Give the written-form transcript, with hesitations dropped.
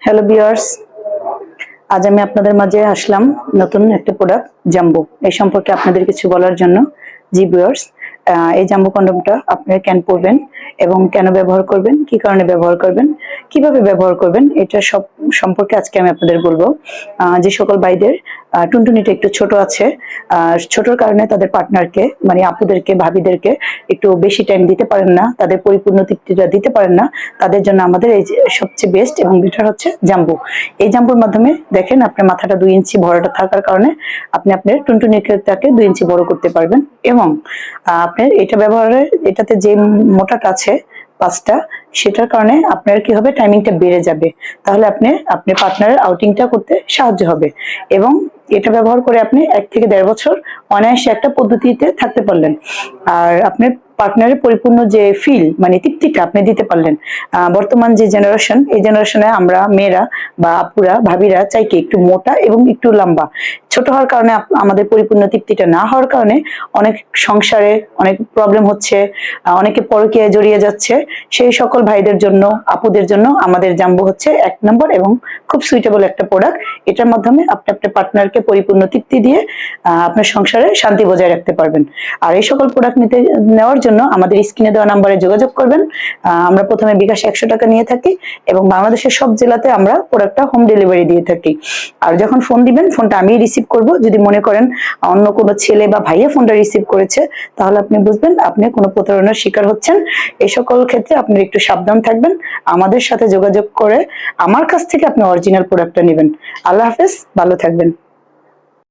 Hello viewers, আজ আমি আপনাদের মাঝে আসলাম নতুন একটা প্রোডাক্ট জাম্বো এই সম্পর্কে আপনাদের কিছু বলার জন্য। জি ভিউয়ার্স, এই জাম্বো কন্ডমটা আপনারা কেন পরবেন এবং কেন ব্যবহার করবেন, কি কারণে ব্যবহার করবেন, কিভাবে ব্যবহার করবেন, এটা সব সম্পর্কে আজকে আমি আপনাদের বলবো। যে সকল ভাইদের টুনটুনিটা একটু ছোট আছে, ছোটর কারণে তাদের পার্টনারকে মানে আপুদেরকে ভাবিদেরকে একটু বেশি টাইম দিতে পারেন না, তাদের পরিপূর্ণ তৃপ্তিটা দিতে পারেন না, তাদের জন্য আমাদের এই যে সবচেয়ে বেস্ট এবং বেটার হচ্ছে জাম্বো। এই জাম্বোর মাধ্যমে দেখেন আপনার মাথাটা 2 ইঞ্চি ভরাটা থাকার কারণে আপনি আপনার টুনটুনিটাকে 2 ইঞ্চি বড় করতে পারবেন এবং আপনার এটা ব্যবহারের এটাতে যে মোটাটা আছে 5টা, সেটার কারণে আপনার কি হবে, টাইমিংটা বেড়ে যাবে। তাহলে আপনি আপনার পার্টনারের আউটিংটা করতে সাহায্য হবে এবং এটা ব্যবহার করে আপনি 1 থেকে 1.5 বছর অনায়াসে একটা পদ্ধতিতে থাকতে পারলেন। আর আপনার পার্টনারের পরিপূর্ণ যে ফিল মানে তৃপ্তিটা আপনি দিতে পারলেন। বর্তমান যে জেনারেশন, এই জেনারেশনে আমরা মেয়েরা বা আপুরা ভাবিরা চাই কি একটু মোটা এবং একটু লম্বা। ছোট হওয়ার কারণে আমাদের পরিপূর্ণ তৃপ্তিটা না হওয়ার কারণে অনেক সংসারে অনেক প্রবলেম হচ্ছে, অনেকে পরকীয়ায় জড়িয়ে যাচ্ছে। সেই সকল ভাইদের জন্য, আপুদের জন্য আমাদের জাম্বো হচ্ছে 1 নম্বর এবং খুব সুইটেবল একটা প্রোডাক্ট। এটার মাধ্যমে আপনি আপনার পার্টনারকে পরিপূর্ণ তৃপ্তি দিয়ে আপনার সংসারে শান্তি বজায় রাখতে পারবেন। আর এই সকল প্রোডাক্ট নেওয়ার জন্য আমাদের স্ক্রিনে দেওয়া নাম্বারে যোগাযোগ করবেন। আমরা প্রথমে বিকাশে 100 টাকা নিয়ে থাকি এবং বাংলাদেশের সব জেলাতে আমরা প্রোডাক্টটা হোম ডেলিভারি দিয়ে থাকি। আর যখন ফোন দিবেন, ফোনটা আমি রিসিভ করব। যদি মনে করেন অন্য কোনো ছেলে বা ভাইয়া ফোনটা রিসিভ করেছে, তাহলে আপনি বুঝবেন আপনি কোনো প্রতারণার শিকার হচ্ছেন। এই সকল ক্ষেত্রে আপনি একটু সাবধান থাকবেন। আমাদের সাথে যোগাযোগ করে আমার কাছ থেকে আপনি অরিজিনাল প্রোডাক্টটা নেবেন। আল্লাহ হাফেজ, ভালো থাকবেন।